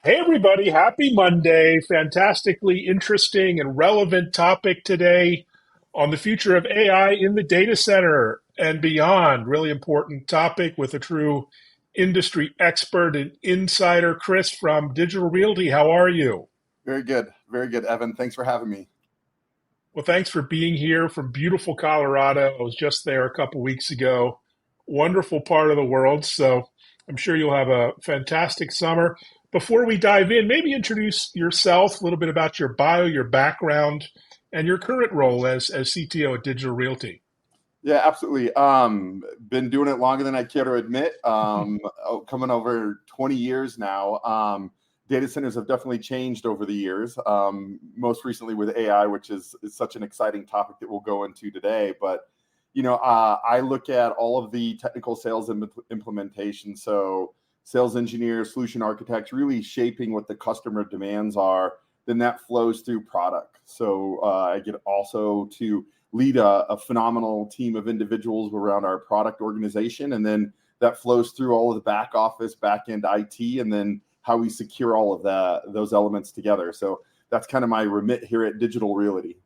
Hey, everybody. Happy Monday. Fantastically interesting and relevant topic today on the future of AI in the data center and beyond. Really important topic with a true industry expert and insider, Chris from Digital Realty. How are you? Very good, Evan. Thanks for having me. Well, thanks for being here from beautiful Colorado. I was just there a couple weeks ago. Wonderful part of the world. So I'm sure you'll have a fantastic summer. Before we dive in, maybe introduce yourself, a little bit about your bio, your background, and your current role as CTO at Digital Realty. Yeah, absolutely. Been doing it longer than I care to admit. Coming over 20 years now. Data centers have definitely changed over the years. Most recently with AI, which is such an exciting topic that we'll go into today. But I look at all of the technical sales and implementation. So sales engineers, solution architects, really shaping what the customer demands are. Then that flows through product. So I get also to lead a phenomenal team of individuals around our product organization. And then that flows through all of the back office, back end IT, and then how we secure all of those elements together. So that's kind of my remit here at Digital Realty.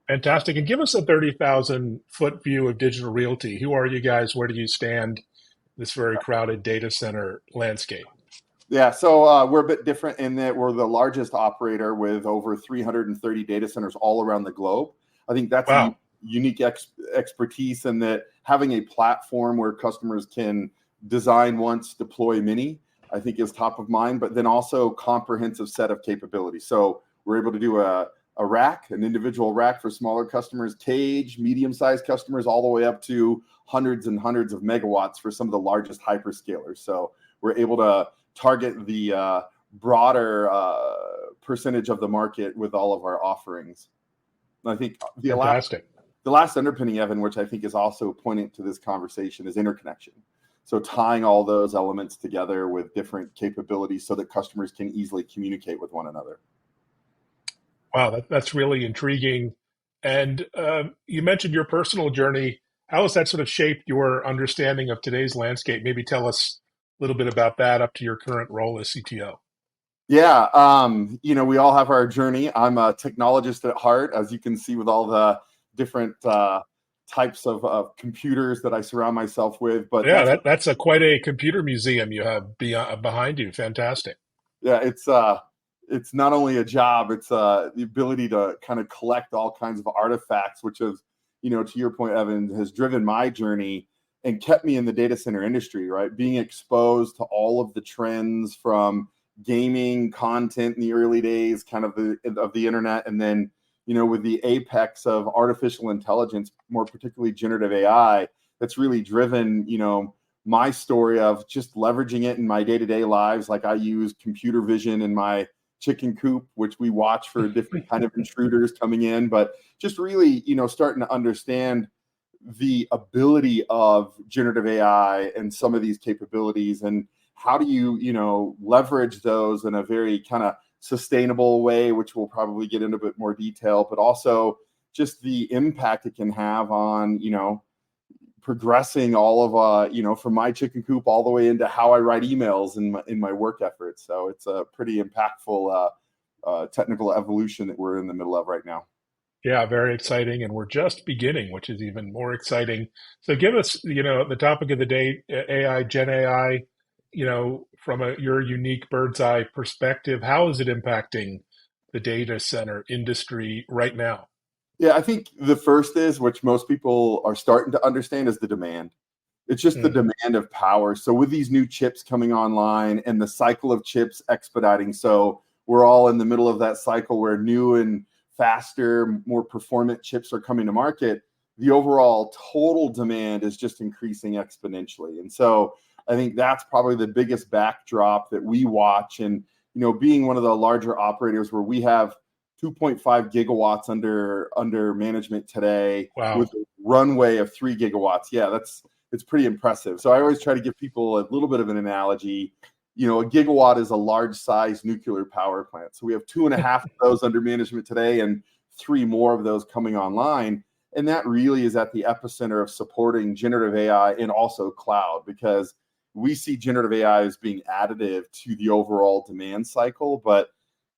Fantastic. And give us a 30,000 foot view of Digital Realty. Who are you guys? Where do you stand in this very crowded data center landscape? Yeah, so we're a bit different in that we're the largest operator with over 330 data centers all around the globe. I think that's a Wow. unique expertise in that having a platform where customers can design once, deploy many, I think is top of mind, but then also comprehensive set of capabilities. So we're able to do a rack, an individual rack for smaller customers, cage, medium-sized customers, all the way up to hundreds and hundreds of megawatts for some of the largest hyperscalers. So we're able to target the broader percentage of the market with all of our offerings. And I think Fantastic. the last underpinning, Evan, which I think is also poignant to this conversation, is interconnection. So tying all those elements together with different capabilities so that customers can easily communicate with one another. Wow, that's really intriguing. And you mentioned your personal journey. How has that sort of shaped your understanding of today's landscape? Maybe tell us a little bit about that up to your current role as CTO. Yeah, we all have our journey. I'm a technologist at heart, as you can see with all the different types of computers that I surround myself with. But Yeah, that's quite a computer museum you have behind you. Fantastic. yeah, it's not only a job, it's the ability to kind of collect all kinds of artifacts, which is, to your point, Evan, has driven my journey and kept me in the data center industry, right? Being exposed to all of the trends from gaming content in the early days, kind of the internet, and then, with the apex of artificial intelligence, more particularly generative AI, that's really driven, my story of just leveraging it in my day-to-day lives. Like I use computer vision in my chicken coop, which we watch for different kind of intruders coming in, but just really, starting to understand the ability of generative AI and some of these capabilities, and how do you, leverage those in a very kind of sustainable way, which we'll probably get into a bit more detail, but also just the impact it can have on, progressing all of from my chicken coop all the way into how I write emails in my work efforts. So it's a pretty impactful technical evolution that we're in the middle of right now. Yeah, very exciting. And we're just beginning, which is even more exciting. So give us, the topic of the day, AI, Gen AI, from your unique bird's eye perspective, how is it impacting the data center industry right now? Yeah, I think the first is, which most people are starting to understand, is the demand. It's just the Hmm. demand of power. So with these new chips coming online and the cycle of chips expediting, so we're all in the middle of that cycle where new and faster, more performant chips are coming to market. The overall total demand is just increasing exponentially. And so I think that's probably the biggest backdrop that we watch. And, being one of the larger operators where we have 2.5 gigawatts under management today with Wow. a runway of 3 gigawatts. Yeah, it's pretty impressive. So I always try to give people a little bit of an analogy. A gigawatt is a large size nuclear power plant. So we have two and a half of those under management today and three more of those coming online. And that really is at the epicenter of supporting generative AI and also cloud, because we see generative AI as being additive to the overall demand cycle. But,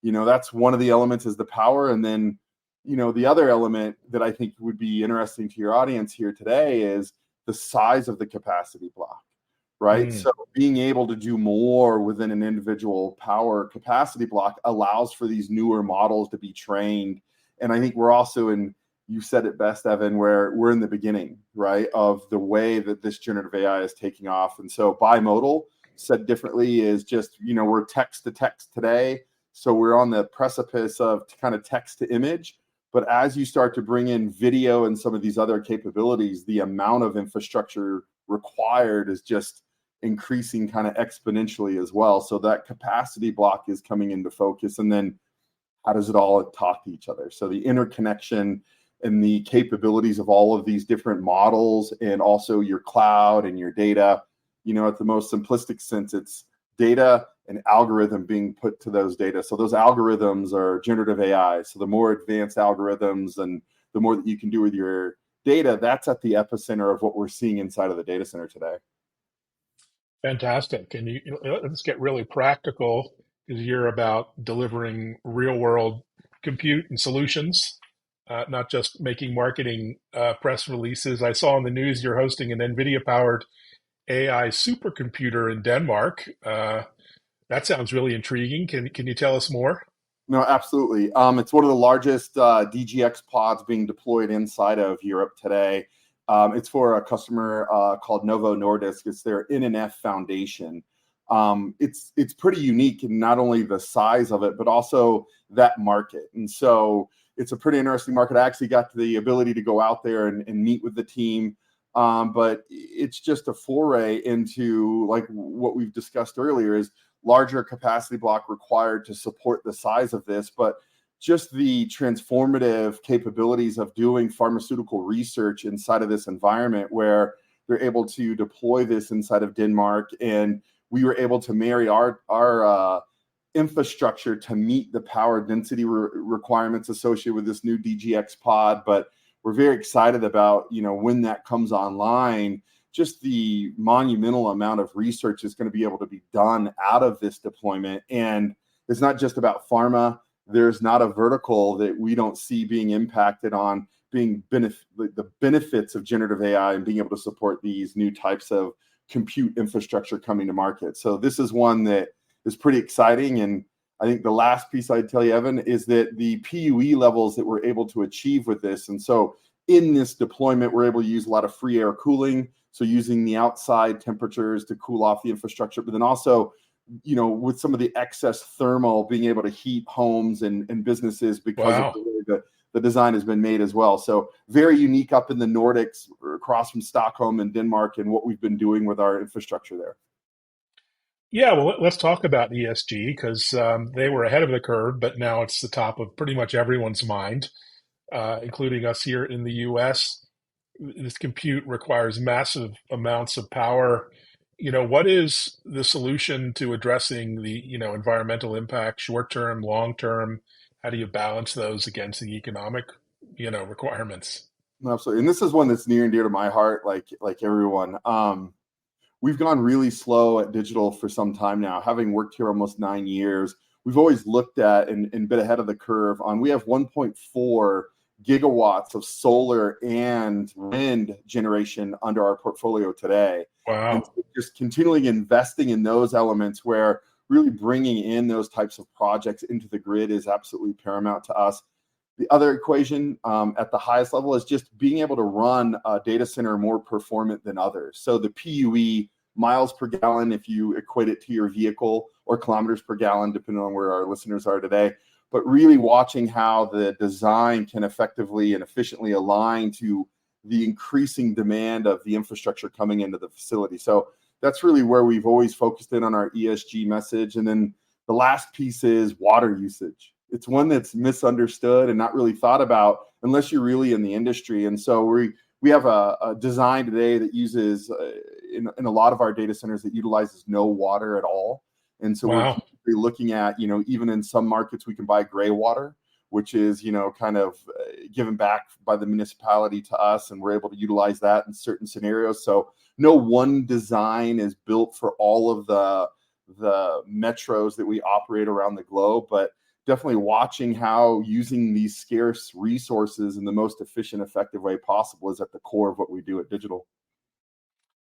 that's one of the elements is the power. And then, the other element that I think would be interesting to your audience here today is the size of the capacity block, right? Mm. So being able to do more within an individual power capacity block allows for these newer models to be trained. And I think we're also you said it best, Evan, where we're in the beginning, right, of the way that this generative AI is taking off. And so bimodal, said differently, is just, we're text to text today. So we're on the precipice of kind of text to image. But as you start to bring in video and some of these other capabilities, the amount of infrastructure required is just increasing kind of exponentially as well. So that capacity block is coming into focus. And then how does it all talk to each other? So the interconnection and the capabilities of all of these different models, and also your cloud and your data, at the most simplistic sense, it's data and algorithm being put to those data. So those algorithms are generative AI. So the more advanced algorithms and the more that you can do with your data, that's at the epicenter of what we're seeing inside of the data center today. Fantastic. And let's get really practical, because you're about delivering real world compute and solutions, not just making marketing press releases. I saw in the news you're hosting an NVIDIA powered AI supercomputer in Denmark. That sounds really intriguing. Can you tell us more? No, absolutely. It's one of the largest DGX pods being deployed inside of Europe today. It's for a customer called Novo Nordisk. It's their NNF Foundation. It's pretty unique in not only the size of it, but also that market. And so it's a pretty interesting market. I actually got the ability to go out there and meet with the team. But it's just a foray into, like what we've discussed earlier, is larger capacity block required to support the size of this, but just the transformative capabilities of doing pharmaceutical research inside of this environment, where they're able to deploy this inside of Denmark. And we were able to marry our infrastructure to meet the power density requirements associated with this new DGX pod. But we're very excited about, when that comes online, just the monumental amount of research is going to be able to be done out of this deployment. And it's not just about pharma. There's not a vertical that we don't see being impacted on being the benefits of generative AI and being able to support these new types of compute infrastructure coming to market. So this is one that is pretty exciting. And I think the last piece I'd tell you, Evan, is that the PUE levels that we're able to achieve with this. And so in this deployment, we're able to use a lot of free air cooling. So using the outside temperatures to cool off the infrastructure, but then also, with some of the excess thermal, being able to heat homes and businesses because of Wow. the way the design has been made as well. So very unique up in the Nordics, across from Stockholm and Denmark, and what we've been doing with our infrastructure there. Yeah, well, let's talk about ESG, because they were ahead of the curve, but now it's the top of pretty much everyone's mind, including us here in the US. This compute requires massive amounts of power. What is the solution to addressing the, environmental impact, short term, long term? How do you balance those against the economic, requirements? Absolutely. And this is one that's near and dear to my heart, like everyone. We've gone really slow at digital for some time now. Having worked here almost 9 years, we've always looked at and been ahead of the curve on. We have 1.4 gigawatts of solar and wind generation under our portfolio today. And Wow. so just continually investing in those elements, where really bringing in those types of projects into the grid is absolutely paramount to us. The other equation at the highest level is just being able to run a data center more performant than others. So the PUE, miles per gallon, if you equate it to your vehicle, or kilometers per gallon, depending on where our listeners are today. But really watching how the design can effectively and efficiently align to the increasing demand of the infrastructure coming into the facility. So that's really where we've always focused in on our ESG message. And then the last piece is water usage. It's one that's misunderstood and not really thought about unless you're really in the industry. And so we have a design today that uses in a lot of our data centers that utilizes no water at all. And so we're Wow. looking at, even in some markets we can buy gray water, which is, kind of given back by the municipality to us, and we're able to utilize that in certain scenarios. So no one design is built for all of the metros that we operate around the globe, but definitely watching how using these scarce resources in the most efficient, effective way possible is at the core of what we do at Digital.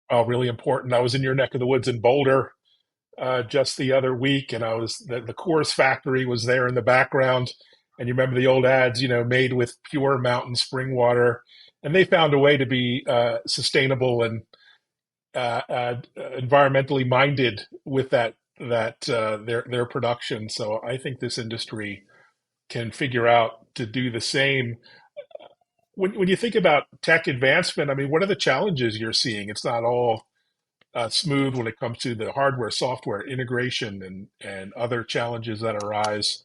Oh, really important. I was in your neck of the woods in Boulder just the other week, and the Coors factory was there in the background. And you remember the old ads, made with pure mountain spring water, and they found a way to be sustainable and environmentally minded with their production. So I think this industry can figure out to do the same. When you think about tech advancement, I mean, what are the challenges you're seeing? It's not all smooth when it comes to the hardware software integration and other challenges that arise.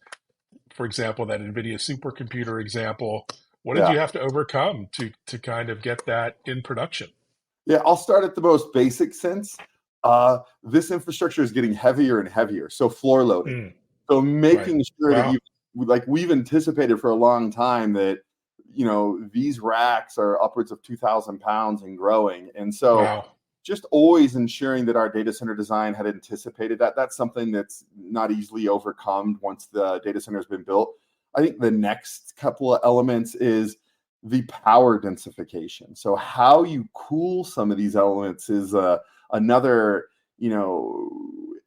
For example, that NVIDIA supercomputer example, what did Yeah. you have to overcome to kind of get that in production? Yeah, I'll start at the most basic sense. This infrastructure is getting heavier and heavier, so floor loading. Mm, So right. making sure that Wow. we've anticipated for a long time that these racks are upwards of 2,000 pounds and growing, and so Wow. just always ensuring that our data center design had anticipated that. That's something that's not easily overcome once the data center has been built. I think the next couple of elements is the power densification. So how you cool some of these elements is another,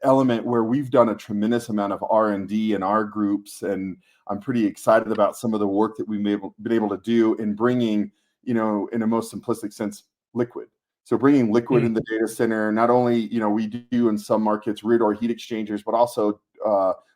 element where we've done a tremendous amount of R&D in our groups, and I'm pretty excited about some of the work that we've been able to do in bringing, in a most simplistic sense, liquid. So bringing liquid in Mm, the data center, not only, we do in some markets rear door heat exchangers, but also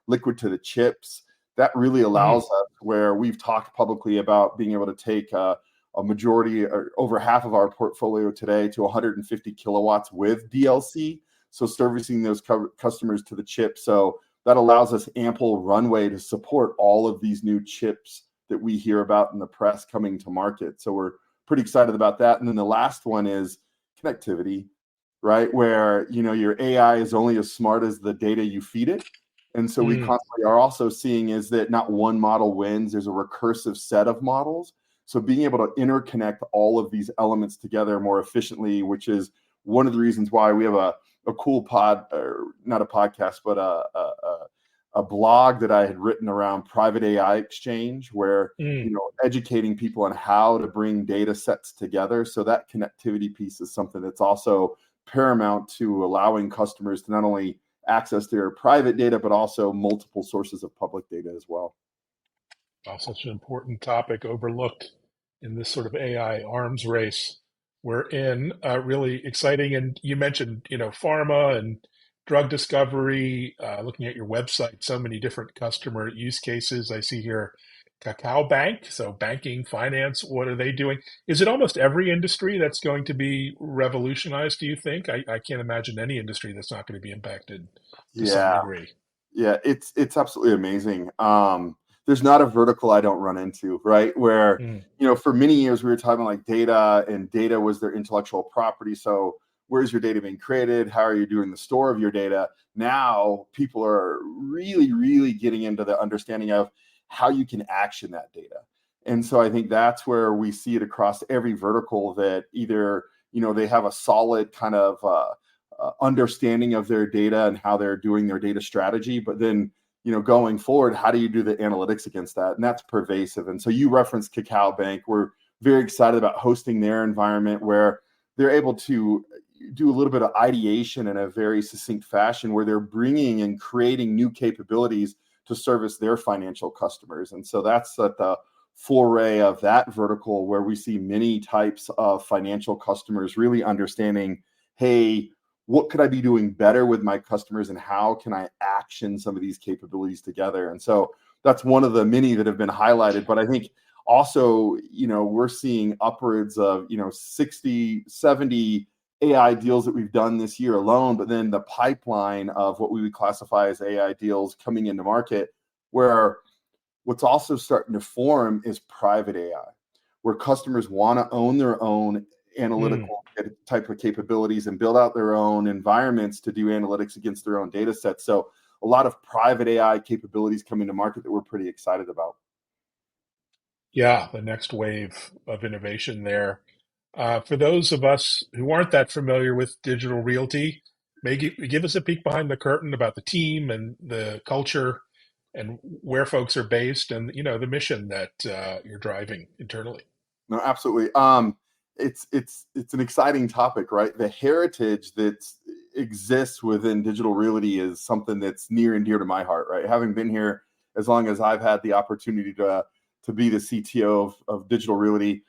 liquid to the chips. That really allows mm, us, where we've talked publicly about being able to take a majority or over half of our portfolio today to 150 kilowatts with DLC. So servicing those customers to the chip. So that allows us ample runway to support all of these new chips that we hear about in the press coming to market. So we're pretty excited about that. And then the last one is connectivity, right? Where, your AI is only as smart as the data you feed it. And so we mm. constantly are also seeing is that not one model wins, there's a recursive set of models. So being able to interconnect all of these elements together more efficiently, which is one of the reasons why we have a cool or not a podcast, but a blog that I had written around private AI exchange, where, Mm. educating people on how to bring data sets together. So that connectivity piece is something that's also paramount to allowing customers to not only access their private data, but also multiple sources of public data as well. Oh, such an important topic overlooked in this sort of AI arms race we're in. Really exciting. And you mentioned, pharma and drug discovery, looking at your website, so many different customer use cases. I see here Cacao Bank, so banking, finance, what are they doing? Is it almost every industry that's going to be revolutionized, do you think? I can't imagine any industry that's not going to be impacted to some Yeah. degree. Yeah, it's absolutely amazing. There's not a vertical I don't run into, right? Where, Mm, for many years we were talking like data, and data was their intellectual property. So where's your data being created? How are you doing the store of your data? Now people are really, really getting into the understanding of how you can action that data. And so I think that's where we see it across every vertical, that either, they have a solid kind of understanding of their data and how they're doing their data strategy, but then, going forward, how do you do the analytics against that? And that's pervasive. And so you referenced Cacao Bank. We're very excited about hosting their environment, where they're able to do a little bit of ideation in a very succinct fashion, where they're bringing and creating new capabilities to service their financial customers. And so that's at the foray of that vertical, where we see many types of financial customers really understanding, hey, what could I be doing better with my customers, and how can I action some of these capabilities together? And so that's one of the many that have been highlighted. But I think also, we're seeing upwards of, 60, 70 AI deals that we've done this year alone, but then the pipeline of what we would classify as AI deals coming into market, where what's also starting to form is private AI, where customers want to own their own mm. analytical type of capabilities and build out their own environments to do analytics against their own data sets. So a lot of private AI capabilities coming to market that we're pretty excited about. Yeah, the next wave of innovation there. For those of us who aren't that familiar with digital realty, maybe give us a peek behind the curtain about the team and the culture and where folks are based and the mission that you're driving internally. No, absolutely. It's an exciting topic, right? The heritage that exists within digital realty is something that's near and dear to my heart, right? Having been here as long as I've had the opportunity to be the CTO of digital realty,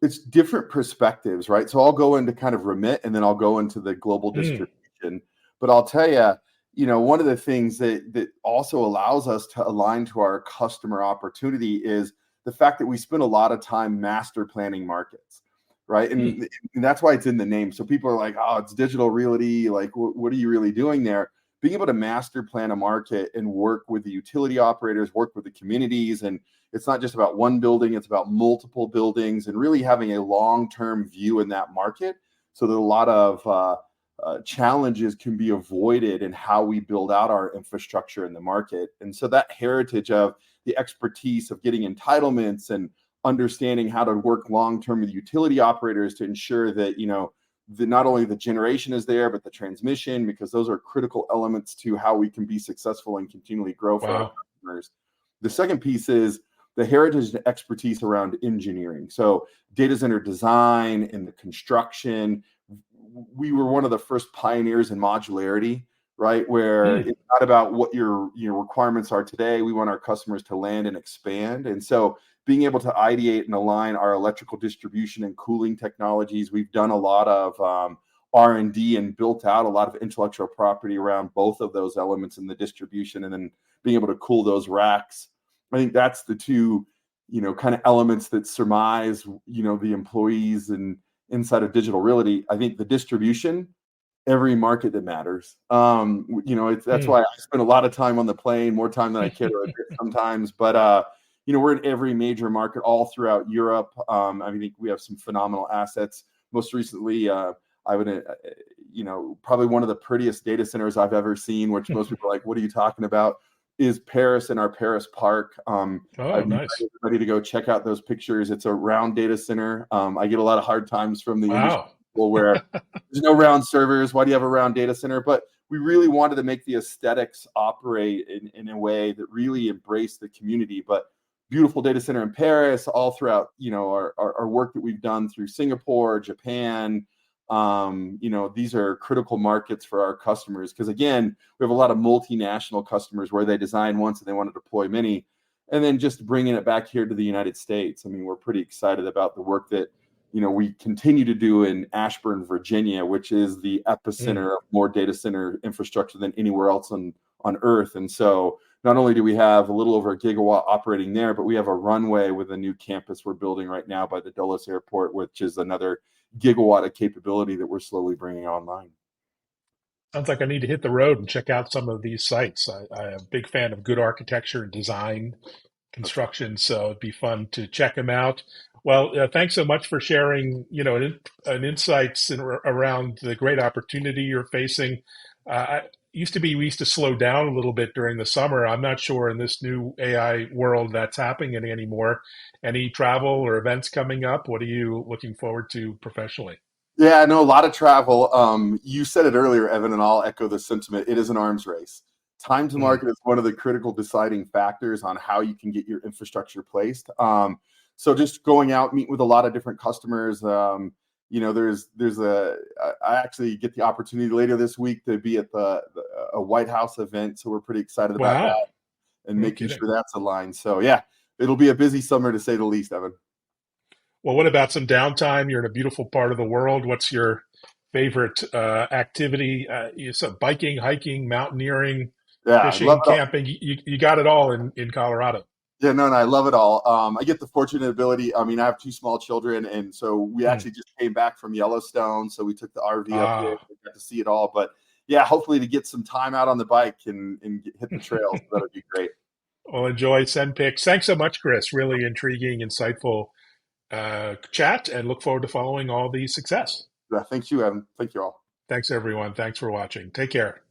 it's different perspectives, right? So I'll go into kind of remit and then I'll go into the global Mm, distribution. But I'll tell you, one of the things that also allows us to align to our customer opportunity is the fact that we spend a lot of time master planning markets, right? mm, And that's why it's in the name. So people are like, oh, it's digital realty. Like, what are you really doing there? Being able to master plan a market and work with the utility operators, work with the communities, and it's not just about one building, it's about multiple buildings and really having a long-term view in that market so that a lot of challenges can be avoided in how we build out our infrastructure in the market. And so that heritage of the expertise of getting entitlements and understanding how to work long-term with utility operators to ensure that, not only the generation is there, but the transmission, because those are critical elements to how we can be successful and continually grow for our wow. customers. The second piece is the heritage and expertise around engineering. So data center design and the construction, we were one of the first pioneers in modularity, right? Where Mm, it's not about what your requirements are today. We want our customers to land and expand. And so being able to ideate and align our electrical distribution and cooling technologies, we've done a lot of R&D and built out a lot of intellectual property around both of those elements in the distribution and then being able to cool those racks. I think that's the two, kind of elements that surmise, the employees and inside of digital realty. I think the distribution, every market that matters. That's mm. why I spend a lot of time on the plane, more time than I care to admit sometimes. But we're in every major market all throughout Europe. I think we have some phenomenal assets. Most recently, I would, probably one of the prettiest data centers I've ever seen, which most people are like, "What are you talking about?" Is Paris and our Paris Park. Oh, I'd invite nice. everybody to go check out those pictures. It's a round data center. I get a lot of hard times from the industry Wow. people where there's no round servers. Why do you have a round data center? But we really wanted to make the aesthetics operate in a way that really embraced the community. But beautiful data center in Paris, all throughout, our work that we've done through Singapore, Japan. These are critical markets for our customers because again, we have a lot of multinational customers where they design once and they want to deploy many. And then just bringing it back here to the United States. I mean, we're pretty excited about the work that we continue to do in Ashburn, Virginia, which is the Mm. epicenter of more data center infrastructure than anywhere else on Earth. And so not only do we have a little over a gigawatt operating there, but we have a runway with a new campus we're building right now by the Dulles Airport, which is another gigawatt of capability that we're slowly bringing online. Sounds like I need to hit the road and check out some of these sites. I'm a big fan of good architecture and design That's construction, so it'd be fun to check them out. Well, thanks so much for sharing, an insights around the great opportunity you're facing. Used to be we used to slow down a little bit during the summer. I'm not sure in this new AI world that's happening anymore. Any travel or events coming up? What are you looking forward to professionally? Yeah, I know a lot of travel. You said it earlier, Evan, and I'll echo the sentiment. It is an arms race. Time to Mm. market is one of the critical deciding factors on how you can get your infrastructure placed. So just going out, meet with a lot of different customers. There's I actually get the opportunity later this week to be at a White House event, so we're pretty excited about that Wow, and no making kidding. sure that's aligned. So yeah, it'll be a busy summer to say the least, Evan. Well, what about some downtime? You're in a beautiful part of the world. What's your favorite activity? You said biking, hiking, mountaineering, Yeah, love fishing, it. camping. You got it all in Colorado. Yeah, no, I love it all. I get the fortunate ability. I mean, I have two small children, and so we Hmm. actually just came back from Yellowstone, so we took the RV up there, Ah, and got to see it all. But yeah, hopefully to get some time out on the bike and hit the trails, that'd be great. well, enjoy. Send pics. Thanks so much, Chris. Really intriguing, insightful chat, and look forward to following all the success. Yeah, thank you, Evan. Thank you all. Thanks, everyone. Thanks for watching. Take care.